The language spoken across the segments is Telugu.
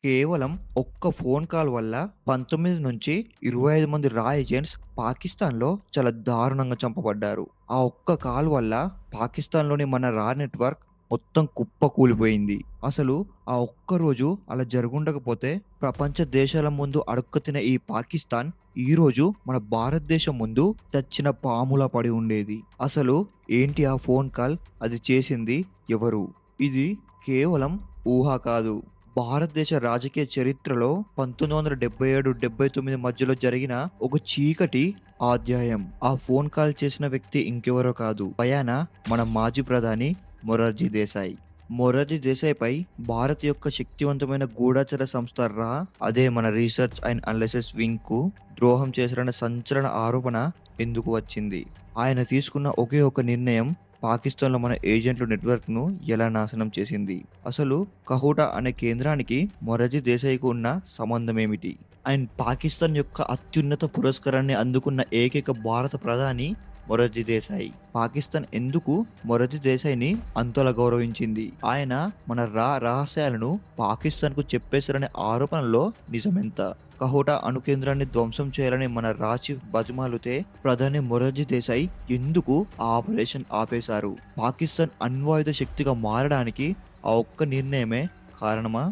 కేవలం ఒక్క ఫోన్ కాల్ వల్ల 19-25 మంది రా ఏజెంట్స్ పాకిస్తాన్‌లో చాలా దారుణంగా చంపబడ్డారు. ఆ ఒక్క కాల్ వల్ల పాకిస్తాన్‌లోని మన రా నెట్వర్క్ మొత్తం కుప్పకూలిపోయింది. అసలు ఆ ఒక్కరోజు అలా జరుగుండకపోతే ప్రపంచ దేశాల ముందు అడుక్కుతినే ఈ పాకిస్తాన్ ఈరోజు మన భారతదేశం ముందు చచ్చిన పాములా పడి ఉండేది. అసలు ఏంటి ఆ ఫోన్ కాల్? అది చేసింది ఎవరు? ఇది కేవలం ఊహ కాదు. భారతదేశ రాజకీయ చరిత్రలో 1977, 79 మధ్యలో జరిగిన ఒక చీకటి అధ్యాయం. ఆ ఫోన్ కాల్ చేసిన వ్యక్తి ఇంకెవరో కాదు. స్వయాన మన మాజీ ప్రధాని మొరార్జీ దేశాయ్. మొరార్జీ దేశాయ్‌పై భారత్ యొక్క శక్తివంతమైన గూఢచర సంస్థ రా, అదే మన రీసెర్చ్ అండ్ అనాలిసిస్ వింగ్‌కు ద్రోహం చేశారన్న సంచలన ఆరోపణ ఎందుకు వచ్చింది? ఆయన తీసుకున్న ఒకే ఒక నిర్ణయం పాకిస్తాన్‌లో మన ఏజెంట్ల నెట్వర్క్‌ను ఎలా నాశనం చేసింది? అసలు కహూటా అనే కేంద్రానికి మొరార్జీ దేశాయ్‌కి ఉన్న సంబంధమేమిటి? అండ్ పాకిస్తాన్ యొక్క అత్యున్నత పురస్కారాన్ని అందుకున్న ఏకైక భారత ప్రధాని మొరార్జీ దేశాయ్. పాకిస్తాన్ ఎందుకు మొరార్జీ దేశాయ్‌ని అంతలా గౌరవించింది? ఆయన మన రహస్యాలను పాకిస్తాన్‌కు చెప్పేశారనే ఆరోపణలో నిజమెంత? కహోటా అణు కేంద్రాన్ని ధ్వంసం చేయాలని మన రా చీఫ్ బతిమాలితే ప్రధాని మొరార్జీ దేశాయ్ ఎందుకు ఆ ఆపరేషన్ ఆపేశారు? పాకిస్తాన్ అణ్వాయుధ శక్తిగా మారడానికి ఆ ఒక్క నిర్ణయమే కారణమా?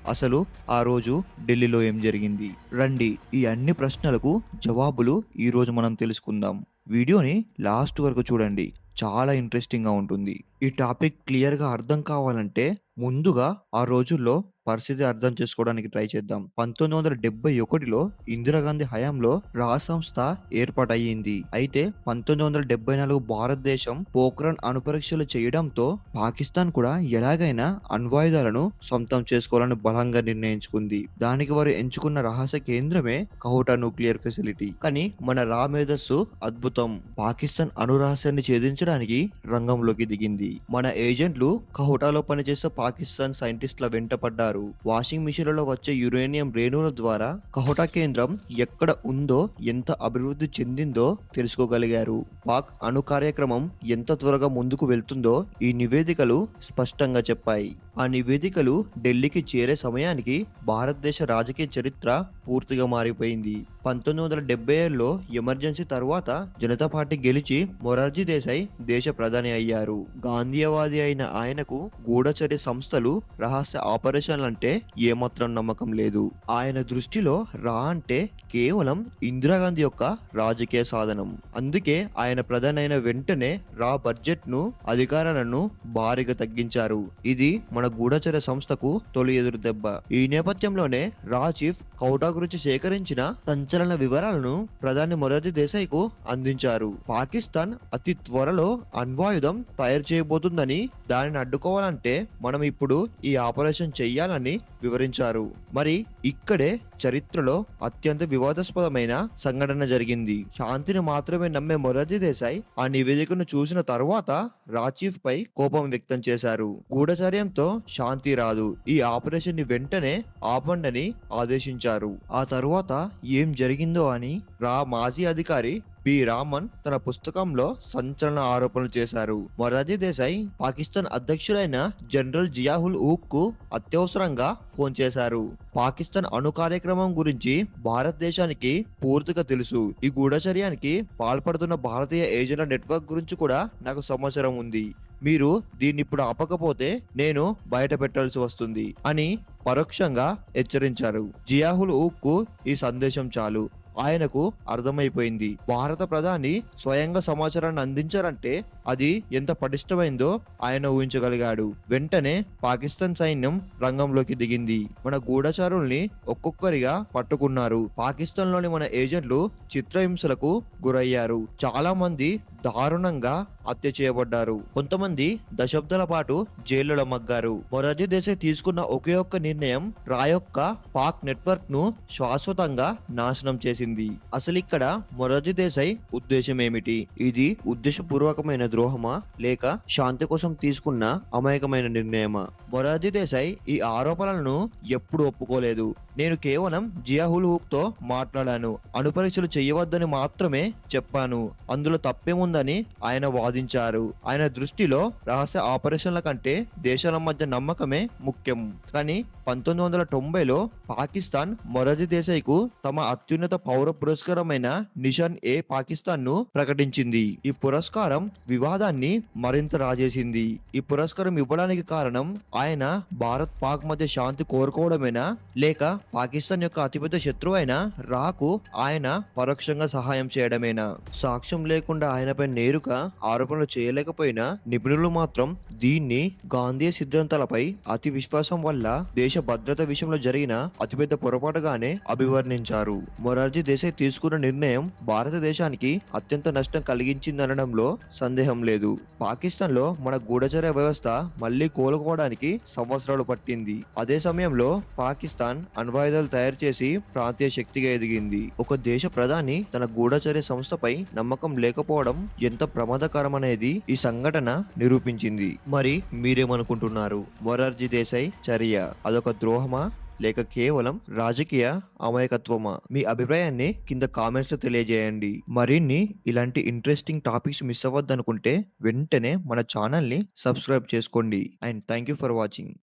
అసలు ఆ రోజు ఢిల్లీలో ఏం జరిగింది? రండి ఈ అన్ని ప్రశ్నలకు జవాబులు ఈరోజు మనం తెలుసుకుందాం. వీడియోని లాస్ట్ వరకు చూడండి. చాలా ఇంట్రెస్టింగ్‌గా ఉంటుంది. ఈ టాపిక్ క్లియర్‌గా అర్థం కావాలంటే ముందుగా ఆ రోజుల్లో పరిస్థితి అర్థం చేసుకోవడానికి ట్రై చేద్దాం. 1971లో ఇందిరాగాంధీ హయాంలో రా సంస్థ ఏర్పాటయ్యింది. అయితే 1974 భారతదేశం పోఖ్రాన్ అణు పరీక్షలు చేయడంతో పాకిస్తాన్ కూడా ఎలాగైనా అణ్వాయుధాలను సొంతం చేసుకోవాలని బలంగా నిర్ణయించుకుంది. దానికి వారు ఎంచుకున్న రహస్య కేంద్రమే కహోటా న్యూక్లియర్ ఫెసిలిటీ. కానీ మన రా మేధస్సు అద్భుతం. పాకిస్తాన్ అణు రహస్యాన్ని ఛేదించడానికి రంగంలోకి దిగింది. మన ఏజెంట్లు కహోటాలో పనిచేసే పాకిస్తాన్ సైంటిస్టుల వెంట పడ్డారు. వాషింగ్ మిషన్లలో వచ్చే యురేనియం రేణువుల ద్వారా కహోటా కేంద్రం ఎక్కడ ఉందో, ఎంత అభివృద్ధి చెందిందో తెలుసుకోగలిగారు. పాక్ అణు కార్యక్రమం ఎంత త్వరగా ముందుకు వెళ్తుందో ఈ నివేదికలు స్పష్టంగా చెప్పాయి. ఆ నివేదికలు ఢిల్లీకి చేరే సమయానికి భారతదేశ రాజకీయ చరిత్ర పూర్తిగా మారిపోయింది. 1977లో ఎమర్జెన్సీ తర్వాత జనతా పార్టీ గెలిచి మొరార్జీ దేశాయ్ దేశ ప్రధాని అయ్యారు. గాంధీయవాది అయిన ఆయనకు గూఢచర్య సంస్థలు, రహస్య ఆపరేషన్లంటే ఏమాత్రం నమ్మకం లేదు. ఆయన దృష్టిలో రా అంటే కేవలం ఇందిరాగాంధీ యొక్క రాజకీయ సాధనం. అందుకే ఆయన ప్రధాని అయిన వెంటనే రా బడ్జెట్ ను, అధికారాలను భారీగా తగ్గించారు. ఇది మన గూఢచర్య సంస్థకు తొలి ఎదురు దెబ్బ. ఈ నేపథ్యంలోనే రా చీఫ్ కౌటా గురించి సేకరించిన సంచలన వివరాలను ప్రధాని మొరార్జీ దేశాయ్ కు అందించారు. పాకిస్తాన్ అతి త్వరలో అణ్వాయుధం తయారు చేయబోతుందని, దానిని అడ్డుకోవాలంటే మనం ఇప్పుడు ఈ ఆపరేషన్ చెయ్యాలని వివరించారు. మరి ఇక్కడే చరిత్రలో అత్యంత వివాదాస్పదమైన సంఘటన జరిగింది. శాంతిని మాత్రమే నమ్మే మొరార్జీ దేశాయ్ ఆ నివేదికను చూసిన తర్వాత రా చీఫ్ పై కోపం వ్యక్తం చేశారు. గూఢచర్యంతో శాంతి రాదు, ఈ ఆపరేషన్ ని వెంటనే ఆపండని ఆదేశించారు. ఆ తరువాత ఏం జరిగిందో అని రా మాజీ అధికారి బి రామన్ తన పుస్తకంలో సంచలన ఆరోపణలు చేశారు. మొరార్జీ దేశాయ్ పాకిస్తాన్ అధ్యక్షుడైన జనరల్ జియాఉల్ హక్ కు అత్యవసరంగా ఫోన్ చేశారు. పాకిస్తాన్ అణు కార్యక్రమం గురించి భారతదేశానికి పూర్తిగా తెలుసు. ఈ గూఢచర్యానికి పాల్పడుతున్న భారతీయ ఏజెంట్ల నెట్వర్క్ గురించి కూడా నాకు సమాచారం ఉంది. మీరు దీన్ని ఇప్పుడు ఆపకపోతే నేను బయట పెట్టాల్సి వస్తుంది అని పరోక్షంగా హెచ్చరించారు. జియాఉల్ హక్ కు ఈ సందేశం చాలు. ఆయనకు అర్థమైపోయింది, భారత ప్రధాని స్వయంగా సమాచారాన్ని అందించారంటే అది ఎంత పటిష్టమైందో ఆయన ఊహించగలిగాడు. వెంటనే పాకిస్తాన్ సైన్యం రంగంలోకి దిగింది. మన గూఢచారుల్ని ఒక్కొక్కరిగా పట్టుకున్నారు. పాకిస్తాన్ లోని మన ఏజెంట్లు చిత్రహింసలకు గురయ్యారు. చాలా మంది దారుణంగా హత్య చేయబడ్డారు. కొంతమంది దశాబ్దాల పాటు జైళ్లలో మగ్గారు. మొరార్జీ దేశాయ్ తీసుకున్న ఒకే ఒక్క నిర్ణయం రా యొక్క పాక్ నెట్వర్క్ ను శాశ్వతంగా నాశనం చేసింది. ప్రశ్నించింది. అసలిక్కడ మొరార్జీ దేశాయ్ ఉద్దేశం ఏమిటి? ఇది ఉద్దేశపూర్వకమైన ద్రోహమా లేక శాంతి కోసం తీసుకున్న అమాయకమైన నిర్ణయమా? మొరార్జీ దేశాయ్ ఈ ఆరోపణలను ఎప్పుడు ఒప్పుకోలేదు. నేను కేవలం జియాహుల్ హుక్ తో మాట్లాడాను, అణుపరీక్షలు చేయవద్దని మాత్రమే చెప్పాను, అందులో తప్పేముందని ఆయన వాదించారు. ఆయన దృష్టిలో రహస్య ఆపరేషన్ల కంటే దేశాల మధ్య నమ్మకమే ముఖ్యం. కానీ 1990లో పాకిస్తాన్ మొరార్జీ దేశాయ్ కు తమ అత్యున్నత పౌర పురస్కారమైన నిషాన్ ఏ పాకిస్తాన్ ను ప్రకటించింది. ఈ పురస్కారం వివాదాన్ని మరింత రాజేసింది. ఈ పురస్కారం ఇవ్వడానికి కారణం ఆయన భారత్ పాక్ మధ్య శాంతి కోరుకోవడమేనా లేక పాకిస్తాన్ యొక్క అతిపెద్ద శత్రువు అయిన రాకు ఆయన పరోక్షంగా సహాయం చేయడమేనా? సాక్ష్యం లేకుండా ఆయనపై నేరుగా ఆరోపణలు చేయలేకపోయినా నిపుణులు మాత్రం దీన్ని గాంధీ సిద్ధాంతాలపై అతి విశ్వాసం వల్ల దేశ భద్రత విషయంలో జరిగిన అతిపెద్ద పొరపాటుగానే అభివర్ణించారు. మొరార్జీ దేశాయ్ తీసుకున్న నిర్ణయం భారతదేశానికి అత్యంత నష్టం కలిగించిందనడంలో సందేహం లేదు. పాకిస్తాన్ లో మన గూఢచర్య వ్యవస్థ మళ్లీ కోలుకోవడానికి సంవత్సరాలు పట్టింది. అదే సమయంలో పాకిస్తాన్ అణ్వాయుధాలు తయారు చేసి ప్రాంతీయ శక్తిగా ఎదిగింది. ఒక దేశ ప్రధాని తన గూఢచర్య సంస్థపై నమ్మకం లేకపోవడం ఎంత ప్రమాదకరమనేది ఈ సంఘటన నిరూపించింది. మరి మీరేమనుకుంటున్నారు? మొరార్జీ దేశాయ్ చర్య అదొక ద్రోహమా లేక కేవలం రాజకీయ అమాయకత్వమా? మీ అభిప్రాయాన్ని కింద కామెంట్స్ లో తెలియజేయండి. మరిన్ని ఇలాంటి ఇంట్రెస్టింగ్ టాపిక్స్ మిస్ అవ్వద్దనుకుంటే వెంటనే మన ఛానల్ ని సబ్స్క్రైబ్ చేసుకోండి. And thank you for watching.